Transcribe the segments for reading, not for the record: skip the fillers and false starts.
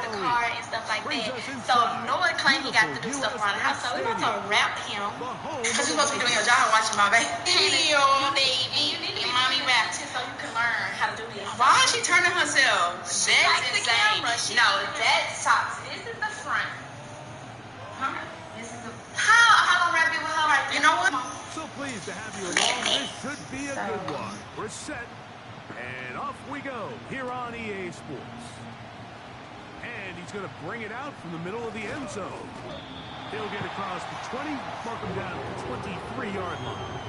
the car and stuff like that. So Noah claimed he got to do stuff around the house. So we're about to rap him. Because you're supposed to be doing your job watching my baby. Yo, baby. You need to mommy rap too so you can learn how to do this. Why is she turning herself? That's insane. No, that's toxic. This is the front. Huh? This is the... How long rap it with her right there? You know what? So pleased to have you along. This should be a good one. We're set. And off we go here on EA Sports. And he's going to bring it out from the middle of the end zone. He'll get across the 20, mark him down at the 23-yard line.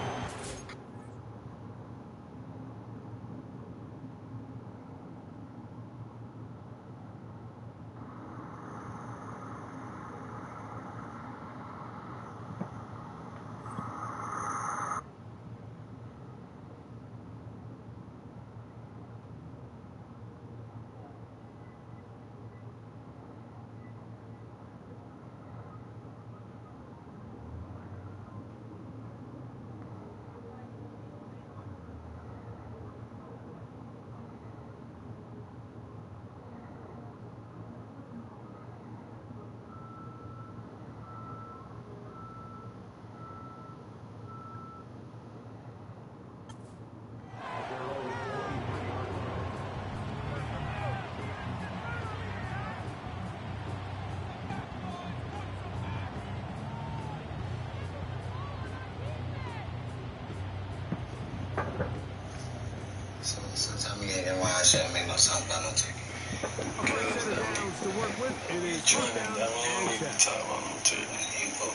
So tell me again why I shouldn't make no sound about no turkey. To work with, it is Trying to talk about no turkey. You both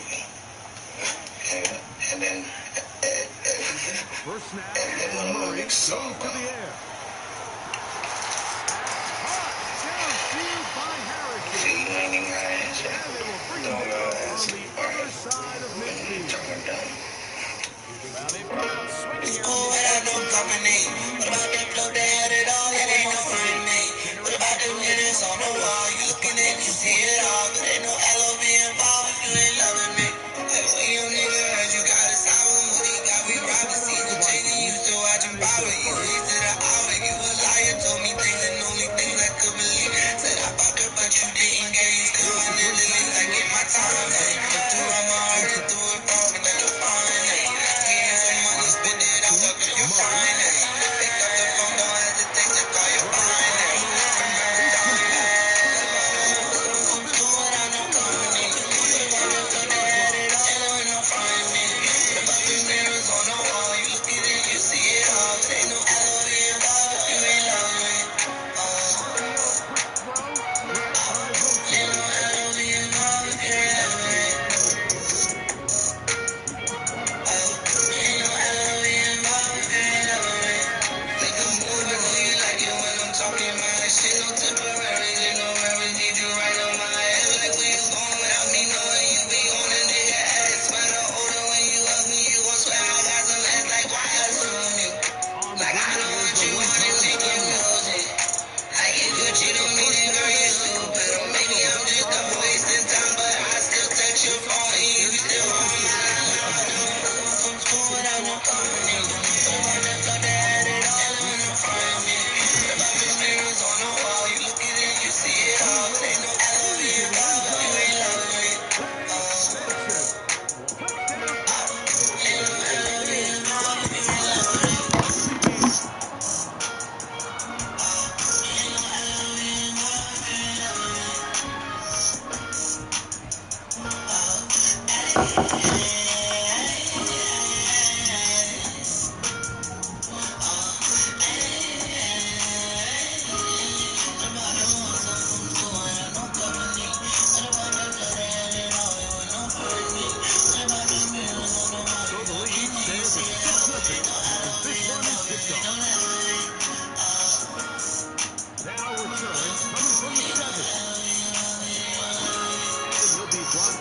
and then first snap, and one of my big song. See, you ain't even got an answer. Don't got an answer. Alright. Turn it down. It's cool without no company. What about that flow that had it all? It ain't no fun, mate. What about the winners on the wall? You looking at me, see it all, but ain't no LOV involved if you ain't loving me. Like when your nigga heard you got a sour moody, got we robbing, see the chain and used to watching power. You wasted an hour, you a liar, told me things and only things I could believe. Said I fucked her, but you didn't get used to it. Literally, like in my time, hey. Through my heart, through it all, but that's the fun, hey.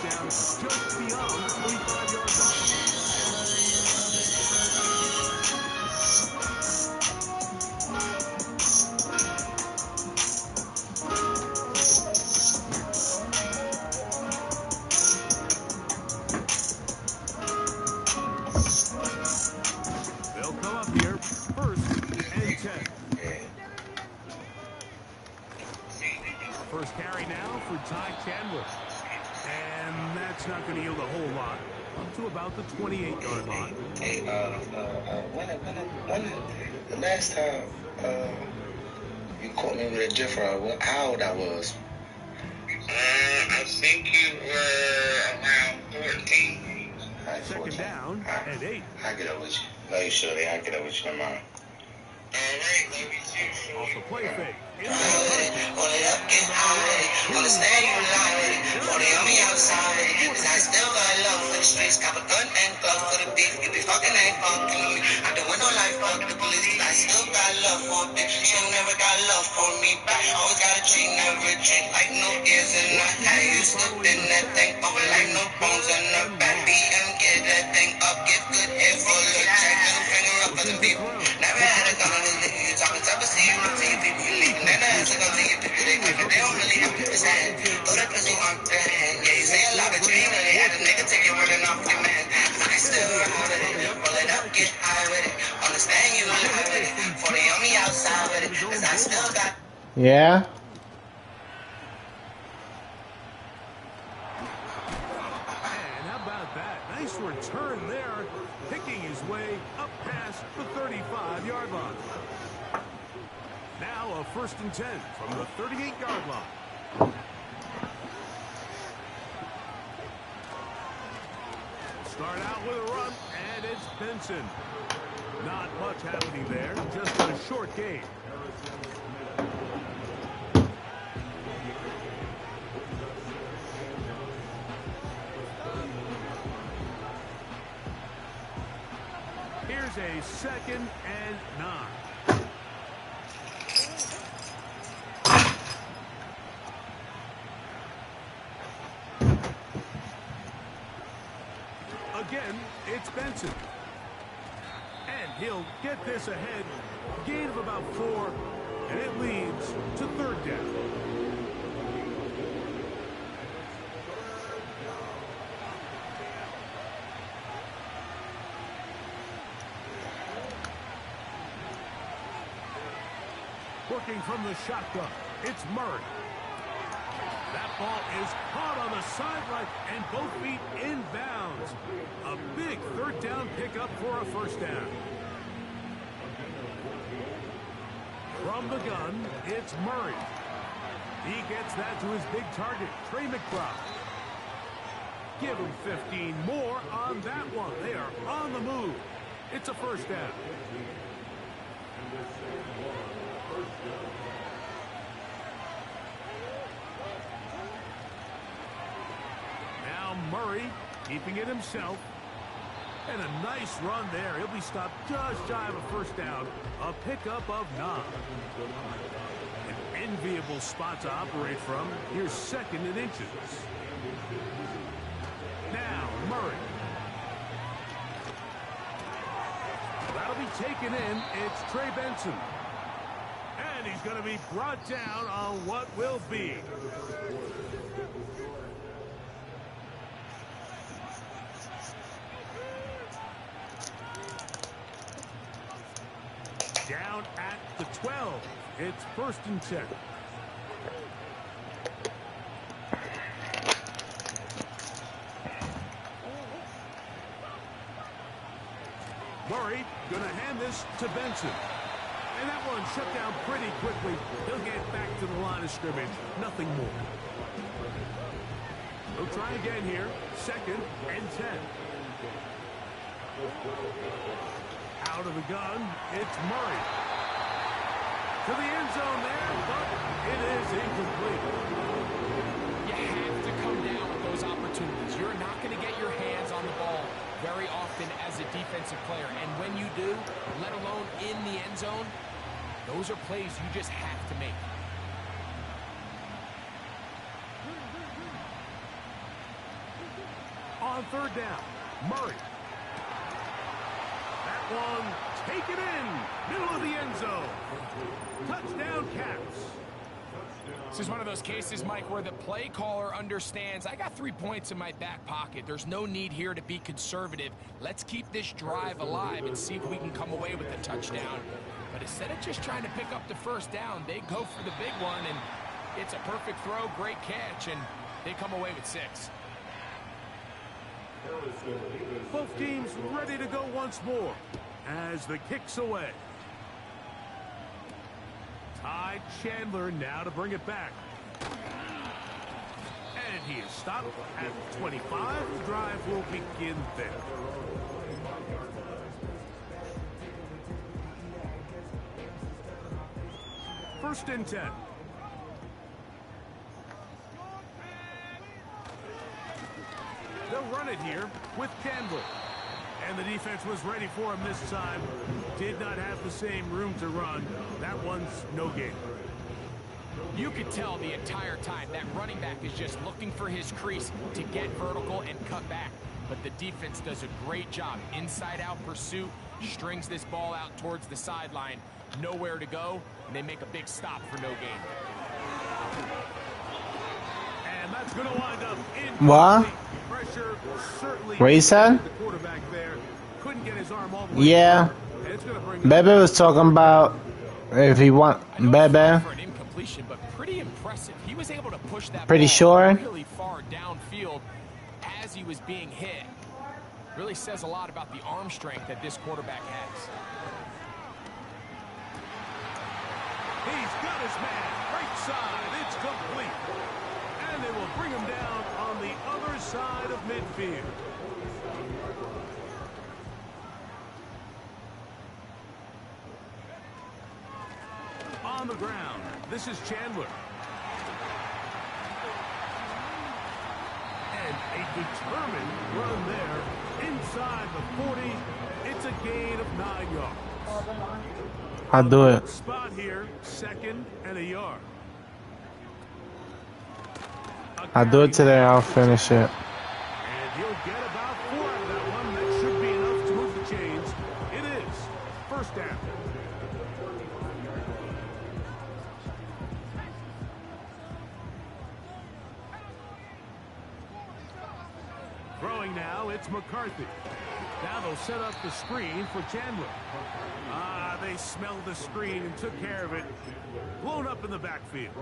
Down just beyond the 25-yard first carry now for Ty Chandler. And that's not going to yield a whole lot. Up to about the 28-yard line. Hey, when the last time you caught me with a different, how old I was? I think you were around 14. Right, Second down and 8. I get up with you. No, you should. I get up with you tomorrow. All right, let me see. Off the play fake. Hold it up, get high with it. Understand you lie with it. 40 on me outside with it. 'Cause I still got love for the streets. Cop a gun and gloves for the beef. You be fucking ain't fucking with me. I don't want no life, fuck the police. I still got love for a bitch. She never got love for me back. Always got a treat, never a drink. Like no ears and I had you slipped in that thing. Over like no bones in her back. BM, get that thing up. Get good head for a little check. Little finger up for the people. Never had a gun on this nigga. You talking tough, see you on TV. You leaving that ass like I'm thinking people. They don't really have to stand. Throw that pussy on their hand. Yeah, you say a lot, but you ain't really had a nigga take your word and off your man. I still ride with it. Roll it up, get high with it. Understand you lie with it. 40 on me outside with it. 'Cause I still got. Yeah. And how about that? Nice return there. Picking his way up past the 35-yard line. Now a 1st and 10 from the 38-yard line. Start out with a run, and it's Benson. Not much happening there, just a short gain. Here's a 2nd and 9. Again, it's Benson. And he'll get this ahead. Gain of about 4, and it leads to 3rd down. Working from the shotgun, it's Murray. That ball is caught on the sideline and both feet inbounds. A big 3rd down pickup for a 1st down. From the gun, it's Murray. He gets that to his big target, Trey McBride. Give him 15 more on that one. They are on the move. It's a 1st down. Now Murray keeping it himself. And a nice run there. He'll be stopped just shy of a 1st down. A pickup of 9. An enviable spot to operate from. Here's 2nd and inches. Now Murray. That'll be taken in. It's Trey Benson. And he's going to be brought down on what will be. Down at the 12. It's 1st and 10. Murray going to hand this to Benson. And that one shut down pretty quickly. He'll get back to the line of scrimmage. Nothing more. He'll try again here. 2nd and 10. Out of the gun, it's Murray. To the end zone there, but it is incomplete. You have to come down with those opportunities. You're not going to get your hands on the ball very often as a defensive player. And when you do, let alone in the end zone, those are plays you just have to make. On 3rd down, Murray. That one taken in, middle of the end zone. Touchdown, Cats. This is one of those cases, Mike, where the play caller understands, I got 3 points in my back pocket. There's no need here to be conservative. Let's keep this drive alive and see if we can come away with a touchdown. But instead of just trying to pick up the 1st down, they go for the big one, and It's a perfect throw, great catch, and they come away with 6. Both teams ready to go once more as the kick's away. Ty Chandler now to bring it back. And he is stopped at 25. The drive will begin there. First and 10. They'll run it here with Chandler. And the defense was ready for him this time. Did not have the same room to run. That one's no gain. You could tell the entire time that running back is just looking for his crease to get vertical and cut back. But the defense does a great job. Inside-out pursuit, strings this ball out towards the sideline. Nowhere to go, and they make a big stop for no gain. And that's going to wind up in what? Pressure certainly. What you said? The quarterback there couldn't get his arm all the way. Yeah. Bebe was talking about if he want Bebe. For an incompletion, but pretty impressive. He was able to push that Pretty ball sure. really far downfield as he was being hit. Really says a lot about the arm strength that this quarterback has. He's got his man. Right side. It's complete. And they will bring him down on the other side of midfield. On the ground, this is Chandler. And a determined run there inside the 40. It's a gain of 9 yards. I'll do it. Spot here, 2nd and a yard. I'll do it today. I'll finish it. And he'll get about 4 out of that one. That should be enough to move the chains. It is. First down. Throwing now, it's McCarthy. Now they'll set up the screen for Chandler. They smelled the screen and took care of it. Blown up in the backfield.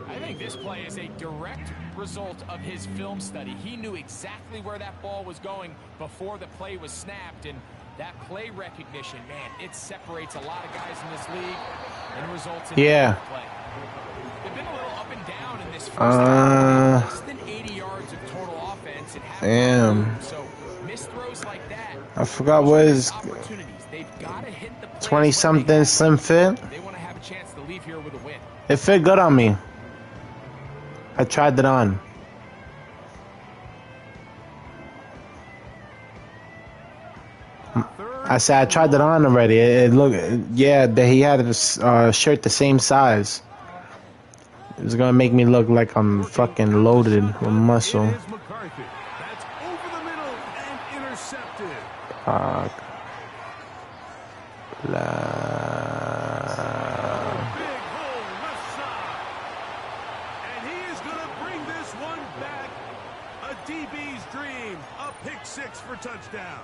I think this play is a direct result of his film study. He knew exactly where that ball was going before the play was snapped, and that play recognition, man, it separates a lot of guys in this league and results in Yeah. play. They've been a little up and down in this first half. Less than 80 yards of total offense and half. Damn. So missed throws like that. I forgot what his Opportunities. They've got to hit the 20-something slim fit. They want to have a chance to leave here with a win. It fit good on me. I tried it on. I said I tried it on already. It looked, yeah, that he had a shirt the same size. It was gonna make me look like I'm fucking loaded with muscle. It is McCarthy. That's over the middle and intercepted. Fuck. Big hole left side. And he is going to bring this one back. A DB's dream. A pick 6 for touchdown.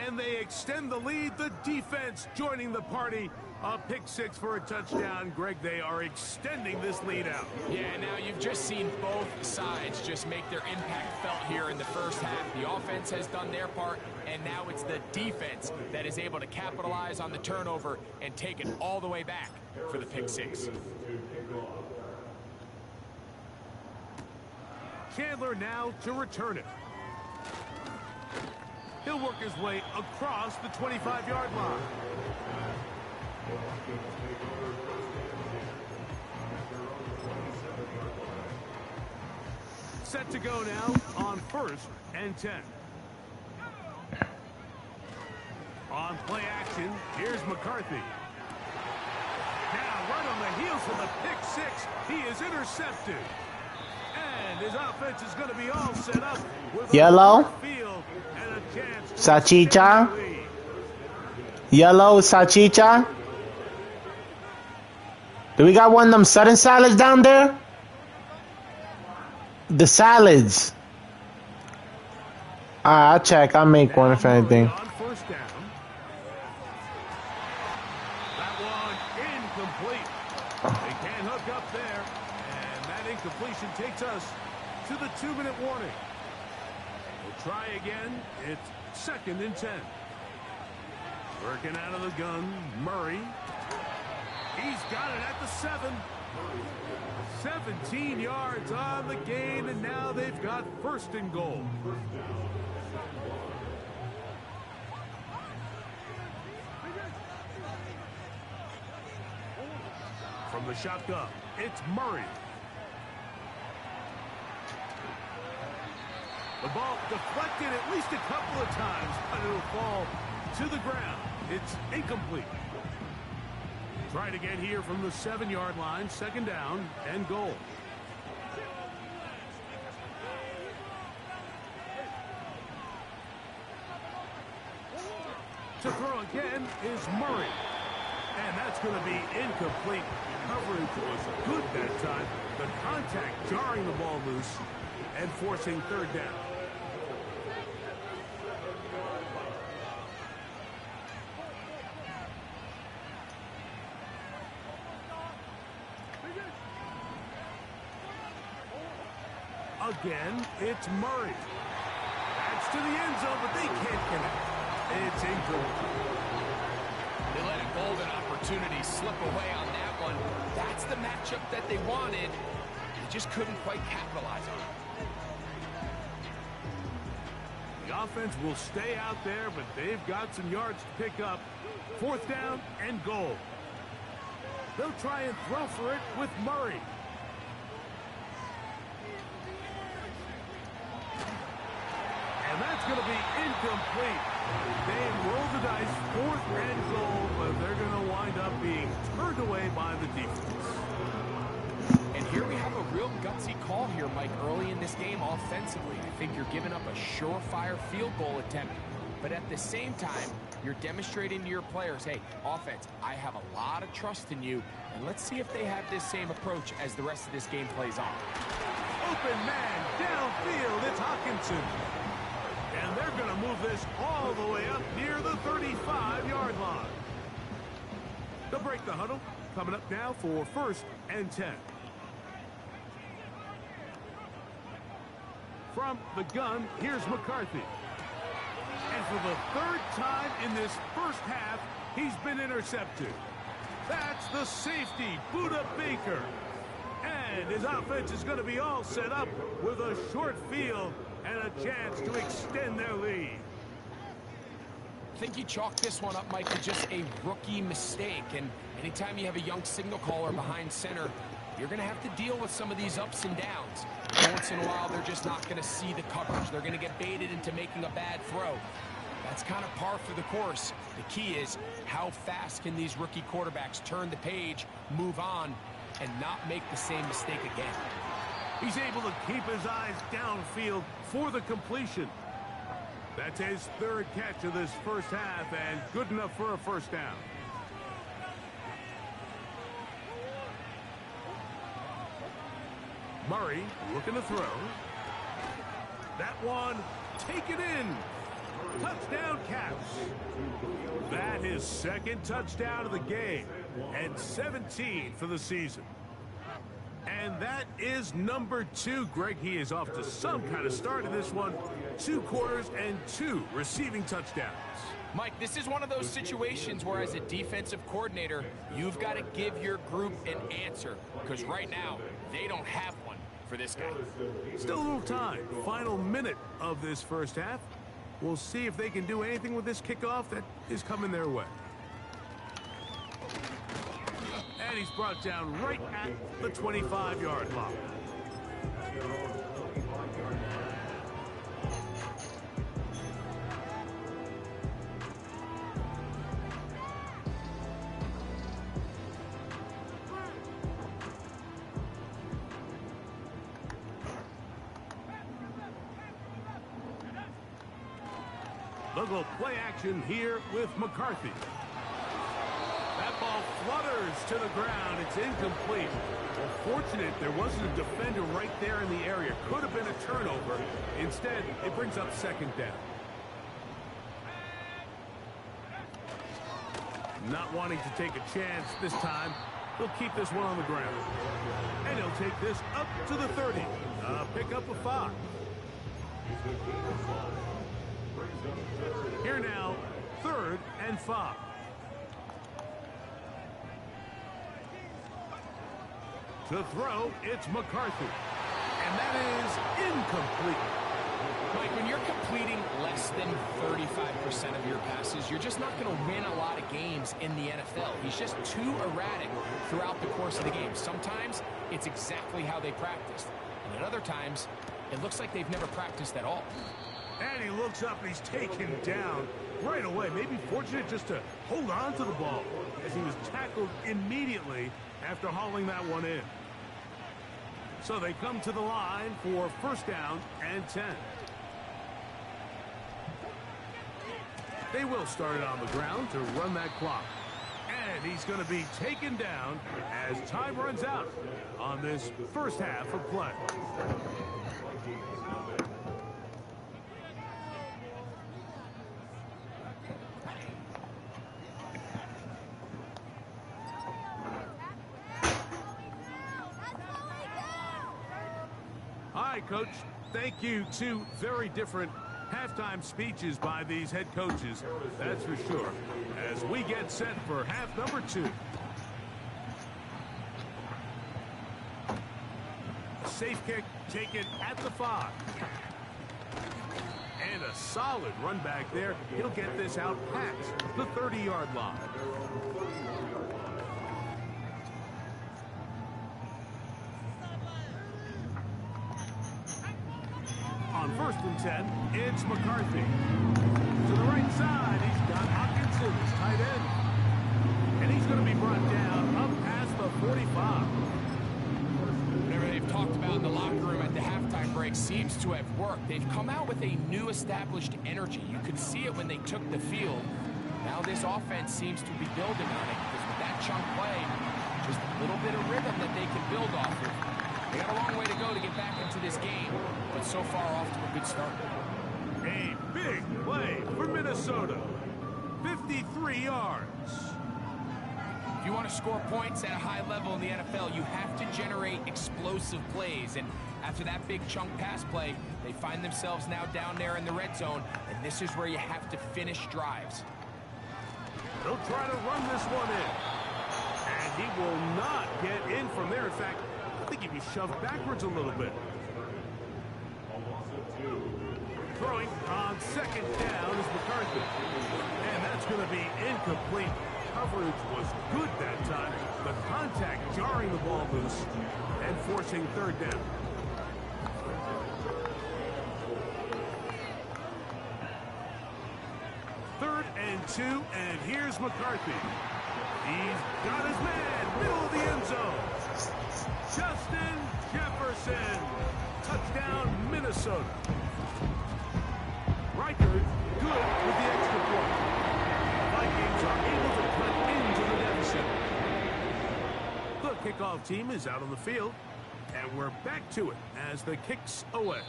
And they extend the lead. The defense joining the party. A pick 6 for a touchdown. Greg, they are extending this lead out. Yeah, now you've just seen both sides just make their impact felt here in the first half. The offense has done their part, and now it's the defense that is able to capitalize on the turnover and take it all the way back for the pick 6. Chandler now to return it. He'll work his way across the 25-yard line. Set to go now on 1st and 10. On play action, here's McCarthy. Now right on the heels of the pick 6, he is intercepted. And his offense is going to be all set up with Yellow. a field and a chance to Salchicha. extend the lead. Yellow salchicha. Do we got one of them sudden salads down there? The salads. Alright, I'll check. I'll make one if anything. On 1st down. That one incomplete. They can't hook up there. And that incompletion takes us to the 2-minute warning. We'll try again. It's 2nd and 10. Working out of the gun, Murray. He's got it at the 7. 17 yards on the gain, and now they've got 1st and goal. From the shotgun, it's Murray. The ball deflected at least a couple of times, but it'll fall to the ground. It's incomplete. Try to get here from the 7-yard line, 2nd down and goal. To throw again is Murray. And that's going to be incomplete. Coverage was good that time. The contact jarring the ball loose and forcing 3rd down. Again, it's Murray. That's to the end zone, but they can't connect. It's incomplete. They let a golden opportunity slip away on that one. That's the matchup that they wanted. They just couldn't quite capitalize on it. The offense will stay out there, but they've got some yards to pick up. 4th down and goal. They'll try and throw for it with Murray. And that's going to be incomplete. They roll the dice, 4th and goal, but they're going to wind up being turned away by the defense. And here we have a real gutsy call here, Mike, early in this game offensively. I think you're giving up a surefire field goal attempt, but at the same time, you're demonstrating to your players, hey, offense, I have a lot of trust in you, and let's see if they have this same approach as the rest of this game plays on. Open man, downfield, it's Hawkinson. And they're going to move this all the way up near the 35-yard line. They'll break the huddle. Coming up now for 1st and 10. From the gun, here's McCarthy. And for the 3rd time in this first half, he's been intercepted. That's the safety, Buda Baker. And his offense is going to be all set up with a short field and a chance to extend their lead. I think you chalk this one up, Mike, to just a rookie mistake. And anytime you have a young signal caller behind center, you're going to have to deal with some of these ups and downs. Once in a while, they're just not going to see the coverage. They're going to get baited into making a bad throw. That's kind of par for the course. The key is how fast can these rookie quarterbacks turn the page, move on, and not make the same mistake again. He's able to keep his eyes downfield for the completion. That's his 3rd catch of this first half, and good enough for a 1st down. Murray looking to throw. That one, take it in. Touchdown Caps. That is 2nd touchdown of the game, and 17 for the season. And that is number 2. Greg, he is off to some kind of start in this one. 2 quarters and 2 receiving touchdowns. Mike, this is one of those situations where as a defensive coordinator, you've got to give your group an answer. Because right now, they don't have one for this guy. Still a little time. Final minute of this first half. We'll see if they can do anything with this kickoff that is coming their way. And he's brought down right at the 25-yard line. They'll go play action here with McCarthy. That ball flutters to the ground. It's incomplete. Well, fortunate there wasn't a defender right there in the area. Could have been a turnover. Instead, it brings up 2nd down. Not wanting to take a chance this time. He'll keep this one on the ground. And he'll take this up to the 30. Pick up a 5. Here now, 3rd and 5. To throw, it's McCarthy. And that is incomplete. Mike, when you're completing less than 35% of your passes, you're just not going to win a lot of games in the NFL. He's just too erratic throughout the course of the game. Sometimes it's exactly how they practiced. And at other times, it looks like they've never practiced at all. And he looks up and he's taken down right away. Maybe fortunate just to hold on to the ball as he was tackled immediately after hauling that one in. So they come to the line for 1st down and 10. They will start it on the ground to run that clock. And he's going to be taken down as time runs out on this first half of play. All right, Coach. Thank you. 2 very different halftime speeches by these head coaches, that's for sure, as we get set for half number 2. Safe kick taken at the 5. And a solid run back there. He'll get this out past the 30-yard line. On 1st and 10, it's McCarthy. To the right side, he's got Hawkinson, his tight end. And he's going to be brought down up past the 45. Whatever they've talked about in the locker room at the halftime break seems to have worked. They've come out with a new established energy. You could see it when they took the field. Now this offense seems to be building on it because with that chunk play, just a little bit of rhythm that they can build off of. They got a long way to go to get back into this game, but so far off to a good start. A big play for Minnesota. 53 yards. If you want to score points at a high level in the NFL, you have to generate explosive plays. And after that big chunk pass play, they find themselves now down there in the red zone, and this is where you have to finish drives. They'll try to run this one in. And he will not get in from there. In fact, I think he'd be shoved backwards a little bit. Throwing on 2nd down is McCarthy. And that's going to be incomplete. Coverage was good that time. The contact jarring the ball loose and forcing 3rd down. Third and 2, and here's McCarthy. He's got his man, middle of the end zone. Justin Jefferson. Touchdown, Minnesota. Riker, good with the extra point. Vikings are able to cut into the deficit. The kickoff team is out on the field, and we're back to it as the kick's away.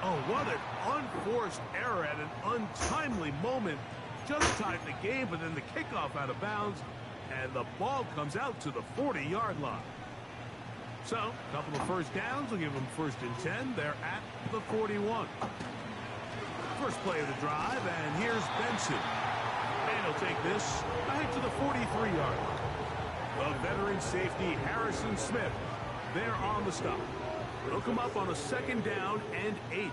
Oh, what an unforced error at an untimely moment. Just timed the game, but then the kickoff out of bounds, and the ball comes out to the 40-yard line. So, a couple of 1st downs will give them 1st and 10. They're at the 41. First play of the drive, and here's Benson. And he'll take this ahead to the 43-yard line. The veteran safety, Harrison Smith, there on the stop. They'll come up on a 2nd down and 8.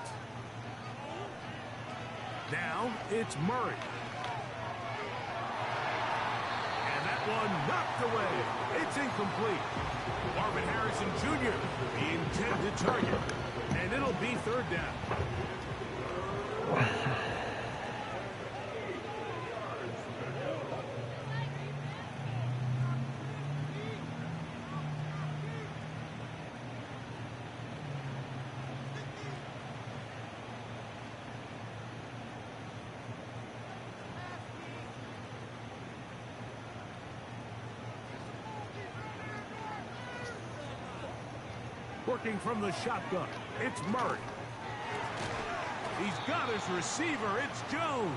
Now, it's Murray. And that one knocked away. It's incomplete. Marvin Harrison Jr., the intended target. And it'll be 3rd down. Working from the shotgun, it's Murray. He's got his receiver, it's Jones.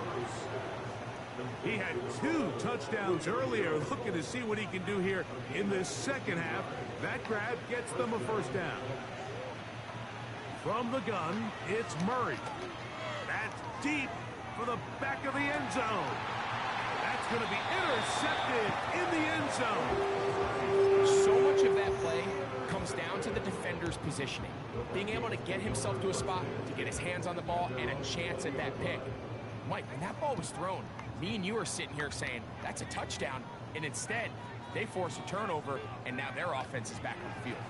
He had 2 touchdowns earlier, looking to see what he can do here in this second half. That grab gets them a first down. From the gun, it's Murray. That's deep for the back of the end zone. That's going to be intercepted in the end zone. So much of that play comes down to the defender's positioning. Being able to get himself to a spot, to get his hands on the ball, and a chance at that pick. Mike, when that ball was thrown, me and you are sitting here saying, that's a touchdown. And instead, they force a turnover, and now their offense is back on the field.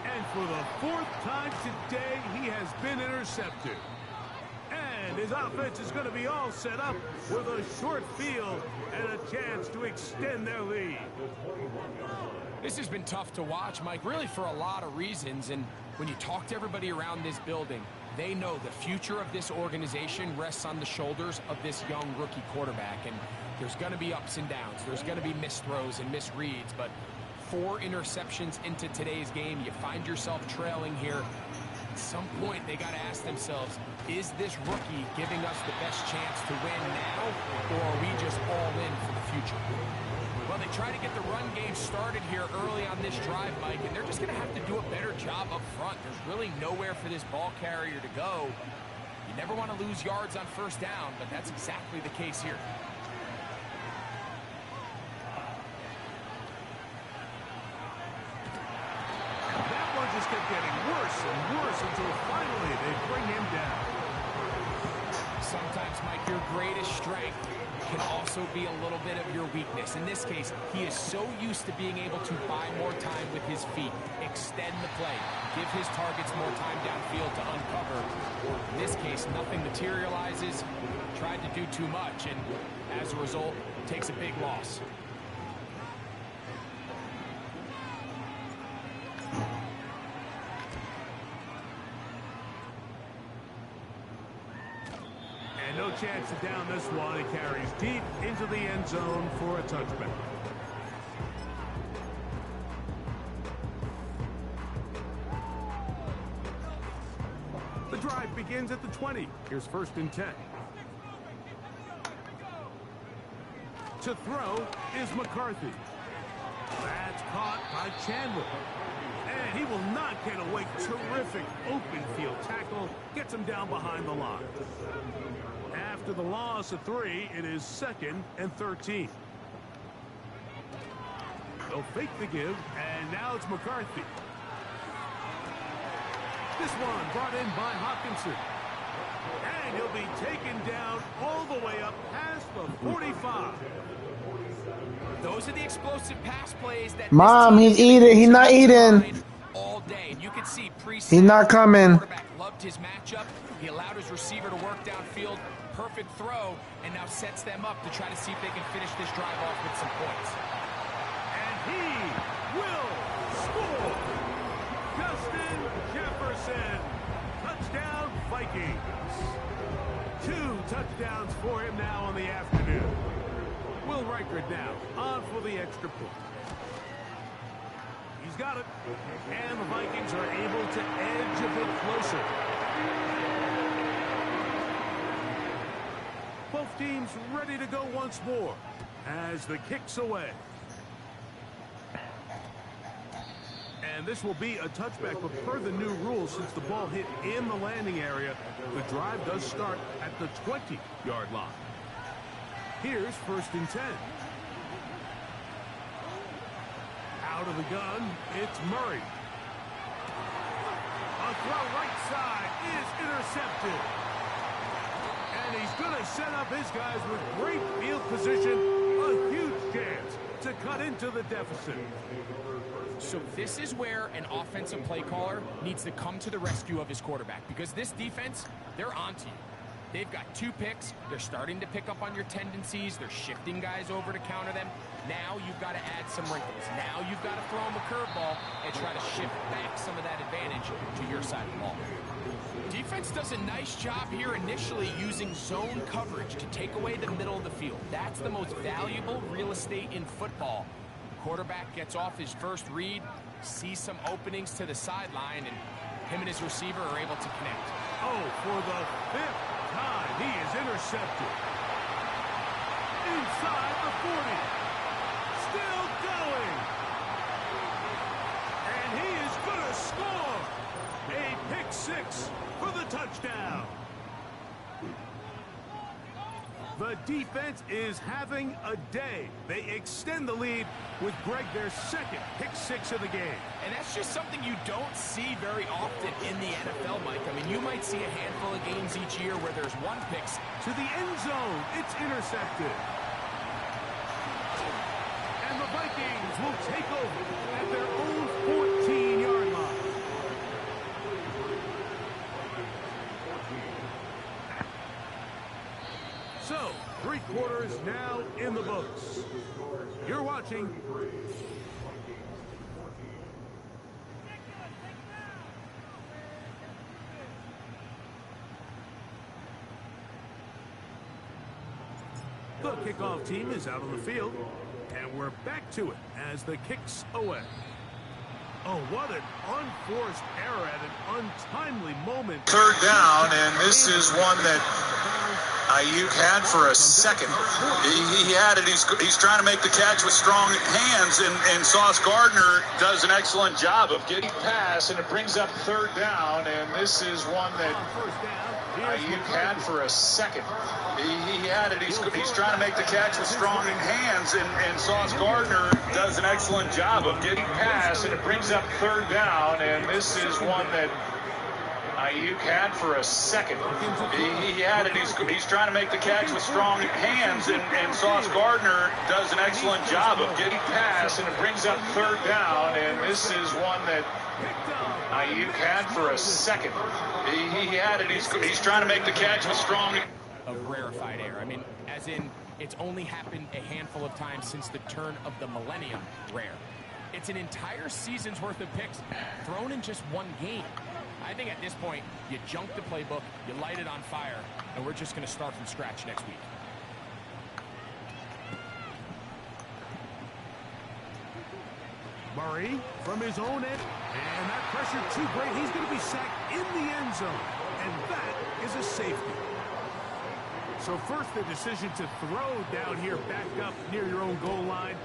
And for the 4th time today, he has been intercepted. And his offense is going to be all set up with a short field and a chance to extend their lead. This has been tough to watch, Mike, really for a lot of reasons. And when you talk to everybody around this building, they know the future of this organization rests on the shoulders of this young rookie quarterback. And there's going to be ups and downs. There's going to be missed throws and misreads. But 4 interceptions into today's game, you find yourself trailing here. At some point, they got to ask themselves, is this rookie giving us the best chance to win now, or are we just all in for the future? Well, they try to get the run game started here early on this drive, Mike, and they're just going to have to do a better job up front. There's really nowhere for this ball carrier to go. You never want to lose yards on first down, but that's exactly the case here. Just kept getting worse and worse until finally they bring him down. Sometimes, Mike, your greatest strength can also be a little bit of your weakness. In this case, he is so used to being able to buy more time with his feet, extend the play, give his targets more time downfield to uncover. In this case, nothing materializes, tried to do too much, and as a result, takes a big loss. No chance to down this one. It carries deep into the end zone for a touchback. The drive begins at the 20. Here's 1st and 10. To throw is McCarthy. That's caught by Chandler. And he will not get away. Terrific open field tackle. Gets him down behind the line. After the loss of 3, it is 2nd and 13. They'll fake the give, and now it's McCarthy. This one brought in by Hawkinson. And he'll be taken down all the way up past the 45. Those are the explosive pass plays that Mom, he's eating. He's not eating. All day. And you can see he's not coming. Quarterback loved his matchup. He allowed his receiver to work downfield. Perfect throw, and now sets them up to try to see if they can finish this drive off with some points. And he will score. Justin Jefferson. Touchdown, Vikings. 2 touchdowns for him now on the afternoon. Will Reichard now on for the extra point. He's got it. And the Vikings are able to edge a bit closer. Both teams ready to go once more as the kick's away. And this will be a touchback, but per the new rules, since the ball hit in the landing area, the drive does start at the 20-yard line. Here's 1st and 10. Out of the gun, it's Murray. A throw right side is intercepted. And he's going to set up his guys with great field position. A huge chance to cut into the deficit. So this is where an offensive play caller needs to come to the rescue of his quarterback, because this defense, they're onto you. They've got 2 picks. They're starting to pick up on your tendencies. They're shifting guys over to counter them. Now you've got to add some wrinkles. Now you've got to throw them a curveball and try to shift back some of that advantage to your side of the ball. Defense does a nice job here initially using zone coverage to take away the middle of the field. That's the most valuable real estate in football. Quarterback gets off his first read, sees some openings to the sideline, and him and his receiver are able to connect. Oh, for the 5th time, he is intercepted. Inside the 40. Still going. And he is going to score. A pick six for the touchdown. The defense is having a day. They extend the lead with Greg their second pick six of the game. And that's just something you don't see very often in the NFL, Mike. I mean, you might see a handful of games each year where there's one pick. To the end zone, it's intercepted. And the Vikings will take over at their own 14-yard line. So, 3 quarters now in the books. You're watching the kickoff team is out on the field, and we're back to it as the kick's away. Oh, what an unforced error at an untimely moment. 3rd down, and this is one that Ayuk had for a second. He had it. He's trying to make the catch with strong hands, and Sauce Gardner does an excellent job of getting pass, and it brings up 3rd down, and this is one that Ayuk had for a second. He had it. He's trying to make the catch with strong hands, and Sauce Gardner does an excellent job of getting pass, and it brings up 3rd down, and this is one that Ayuk had for a second. He had it. He's trying to make the catch with strong hands, and Sauce Gardner does an excellent job of getting pass, and it brings up 3rd down, and this is one that Ayuk had for a second. He had it. He's trying to make the catch with strong. Of rarefied air. I mean, as in, it's only happened a handful of times since the turn of the millennium. Rare. It's an entire season's worth of picks thrown in just one game. I think at this point, you junk the playbook, you light it on fire, and we're just going to start from scratch next week. Murray from his own end, and that pressure too great. He's going to be sacked in the end zone, and that is a safety. So first the decision to throw down here back up near your own goal line,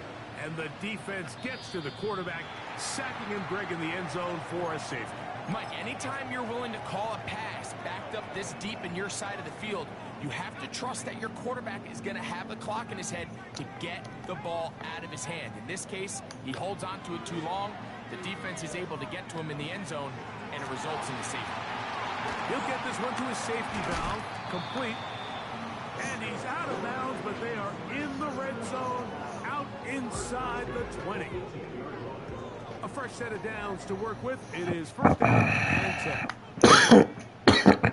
and the defense gets to the quarterback, sacking him, Greg, in the end zone for a safety. Mike, anytime you're willing to call a pass backed up this deep in your side of the field, you have to trust that your quarterback is going to have the clock in his head to get the ball out of his hand. In this case, he holds on to it too long. The defense is able to get to him in the end zone, and it results in the safety. He'll get this one to his safety valve, complete. And he's out of bounds, but they are in the red zone, out inside the 20. A fresh set of downs to work with. It is 1st down and 10.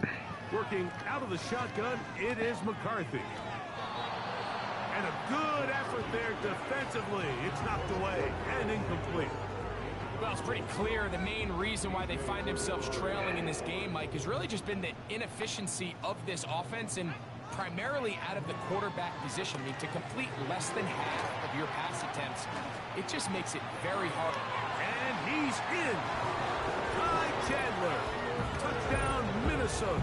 Working out of the shotgun, it is McCarthy. And a good effort there defensively. It's knocked away and incomplete. Well, it's pretty clear the main reason why they find themselves trailing in this game, Mike, has really just been the inefficiency of this offense and primarily out of the quarterback position. I mean, to complete less than half of your pass attempts, it just makes it very hard. And he's in. Ty Chandler. Touchdown, Minnesota.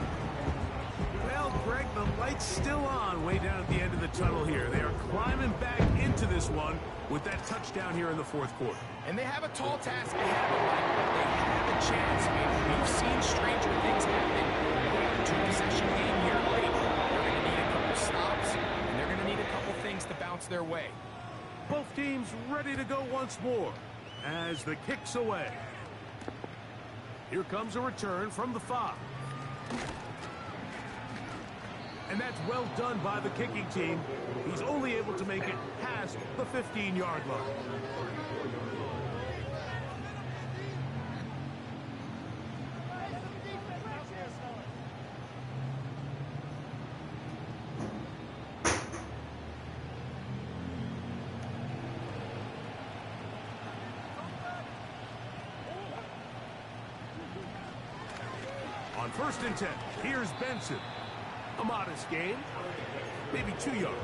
Well, Greg, the light's still on way down at the end of the tunnel here. They are climbing back into this one with that touchdown here in the 4th quarter. And they have a tall task ahead of them, Mike, but they have a chance. I mean, we've seen stranger things happen. They have a 2-possession game here late. They're going to need a couple stops, and they're going to need a couple things to bounce their way. Both teams ready to go once more as the kick's away. Here comes a return from the 5. And that's well done by the kicking team. He's only able to make it past the 15-yard line. On 1st and 10, here's Benson. A modest gain, maybe 2 yards.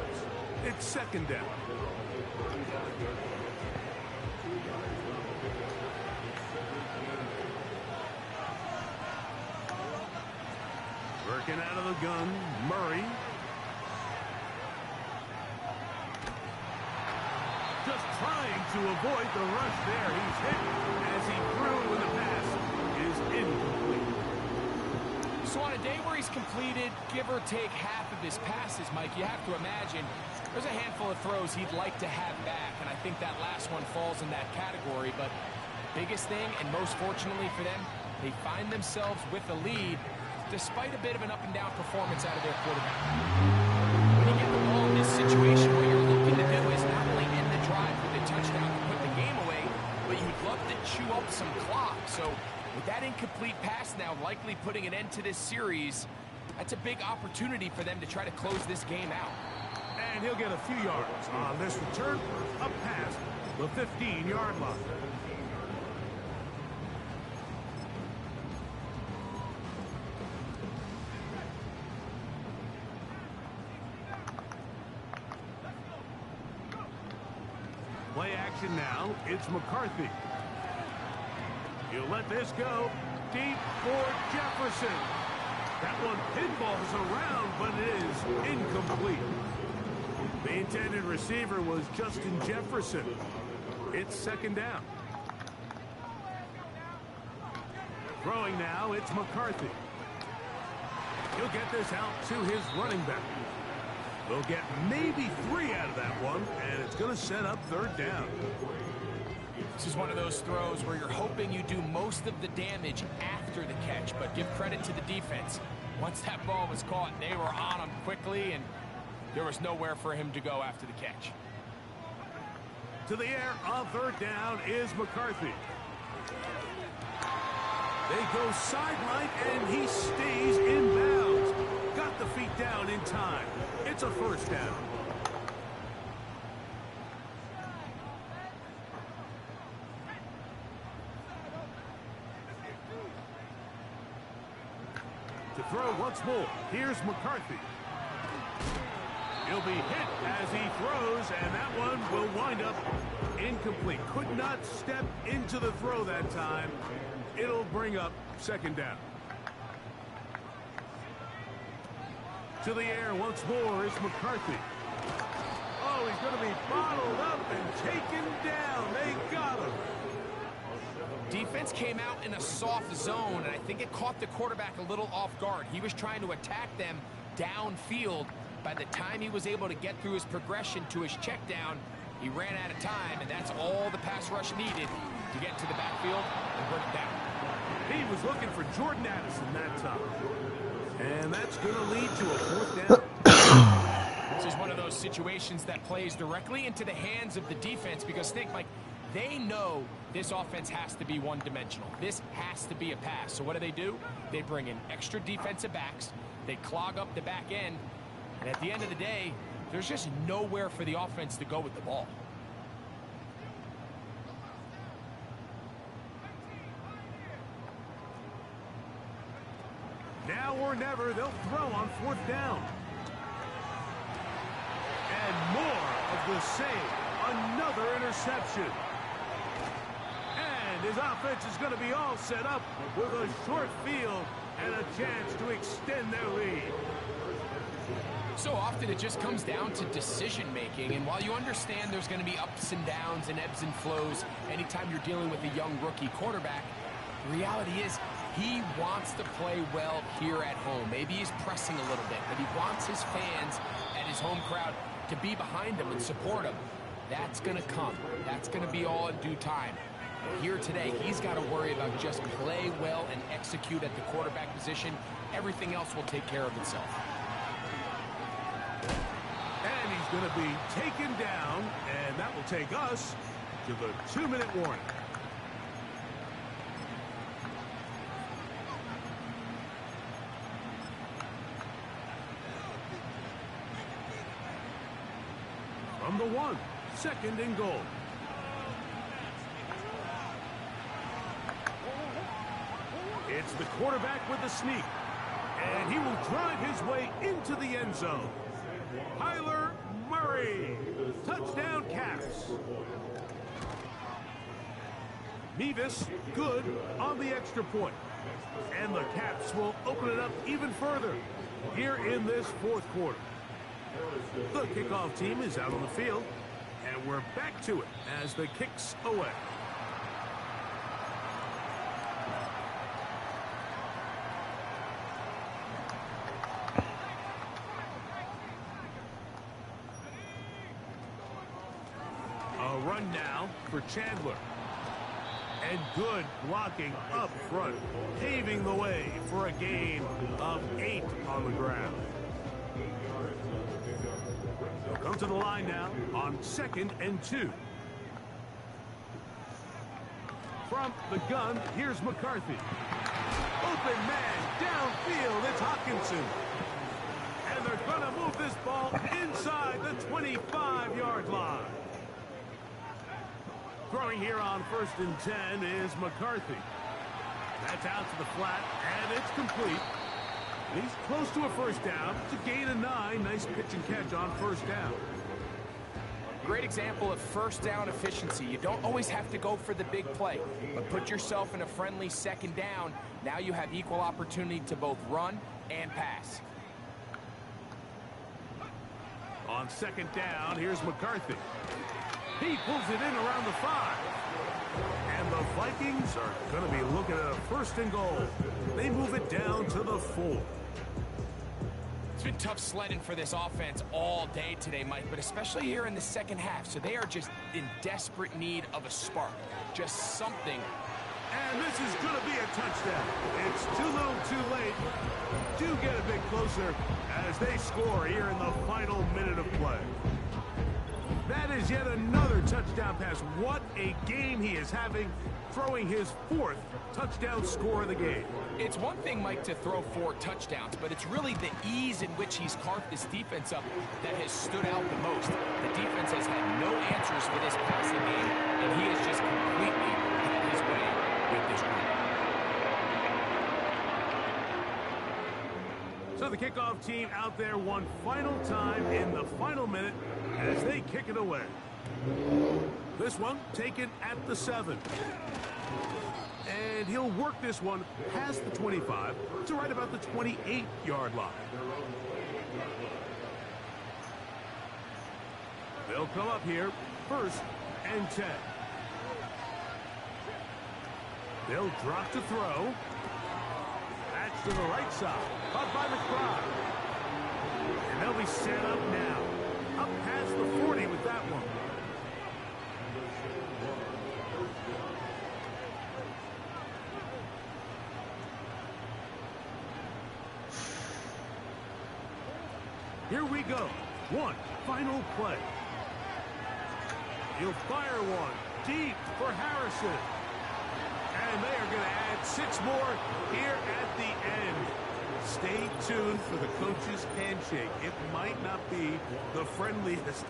It's 2nd down. Working Looking out of the gun, Murray. Just trying to avoid the rush there. He's hit as he threw when the pass is incomplete. So on a day where he's completed, give or take half of his passes, Mike, you have to imagine there's a handful of throws he'd like to have back, and I think that last one falls in that category. But biggest thing, and most fortunately for them, they find themselves with the lead despite a bit of an up-and-down performance out of their quarterback. When you get the ball in this situation, what you're looking to do is not only end the drive with a touchdown to put the game away, but you'd love to chew up some clock. So with that incomplete pass now likely putting an end to this series, that's a big opportunity for them to try to close this game out. And he'll get a few yards on this return, up past the 15-yard line. Play action now. It's McCarthy. He'll let this go deep for Jefferson. That one pinballs around, but it is incomplete. The intended receiver was Justin Jefferson. It's second down. Throwing now, it's McCarthy. He'll get this out to his running back. They'll get maybe 3 out of that one, and it's going to set up third down. This is one of those throws where you're hoping you do most of the damage after the catch, but give credit to the defense. Once that ball was caught, they were on him quickly, and there was nowhere for him to go after the catch. To the air on third down is McCarthy. They go sideline, and he stays in bounds. Got the feet down in time. It's a first down. To throw once more, here's McCarthy. He'll be hit as he throws, and that one will wind up incomplete. Could not step into the throw that time. It'll bring up second down. To the air once more is McCarthy. Oh, he's going to be bottled up and taken down. They got him. Defense came out in a soft zone, and I think it caught the quarterback a little off guard. He was trying to attack them downfield. By the time he was able to get through his progression to his check down, he ran out of time, and that's all the pass rush needed to get to the backfield and bring it down. He was looking for Jordan Addison that time. And that's going to lead to a fourth down. This is one of those situations that plays directly into the hands of the defense because think, Mike, they know this offense has to be one-dimensional. This has to be a pass. So what do? They bring in extra defensive backs. They clog up the back end. And at the end of the day, there's just nowhere for the offense to go with the ball. Now or never, they'll throw on fourth down. And more of the same. Another interception. And his offense is going to be all set up with a short field and a chance to extend their lead. So often it just comes down to decision-making, and while you understand there's going to be ups and downs and ebbs and flows anytime you're dealing with a young rookie quarterback, the reality is he wants to play well here at home. Maybe he's pressing a little bit, but he wants his fans and his home crowd to be behind him and support him. That's going to come. That's going to be all in due time. Here today, he's got to worry about just play well and execute at the quarterback position. Everything else will take care of itself. And he's going to be taken down, and that will take us to the 2-minute warning. From the 1, second and goal. It's the quarterback with the sneak, and he will drive his way into the end zone. Kyler Murray, touchdown Caps. Mevis, good on the extra point. And the Caps will open it up even further here in this fourth quarter. The kickoff team is out on the field, and we're back to it as the kicks away. A run now for Chandler. And good blocking up front, paving the way for a gain of 8 on the ground. They'll come to the line now on 2nd and 2. From the gun, here's McCarthy. Open man, downfield, it's Hawkinson. And they're going to move this ball inside the 25-yard line. Throwing here on 1st and 10 is McCarthy. That's out to the flat, and it's complete. He's close to a first down. It's a gain of 9. Nice pitch and catch on first down. Great example of first down efficiency. You don't always have to go for the big play, but put yourself in a friendly 2nd down. Now you have equal opportunity to both run and pass. On 2nd down, here's McCarthy. He pulls it in around the 5. And the Vikings are going to be looking at a 1st and goal. They move it down to the 4. It's been tough sledding for this offense all day today, Mike, but especially here in the second half. So they are just in desperate need of a spark. Just something. And this is going to be a touchdown. It's too little too late. Do get a bit closer as they score here in the final minute of play. That is yet another touchdown pass. What a game he is having, throwing his 4th touchdown score of the game. It's one thing, Mike, to throw 4 touchdowns, but it's really the ease in which he's carved this defense up that has stood out the most. The defense has had no answers for this passing game, and he has just completely had his way with this group. So the kickoff team out there one final time in the final minute as they kick it away. This one taken at the 7. And he'll work this one past the 25 to right about the 28-yard line. They'll come up here 1st and 10. They'll drop to throw. That's to the right side. Caught by McBride. And they'll be set up now. Up past the 40 with that one. Here we go. One final play. He'll fire one deep for Harrison. And they are going to add 6 more here at the end. Stay tuned for the coach's handshake. It might not be the friendliest.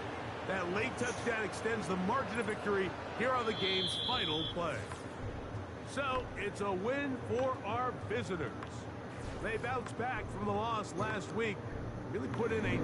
That late touchdown extends the margin of victory here on the game's final play. So it's a win for our visitors. They bounced back from the loss last week. Really put in a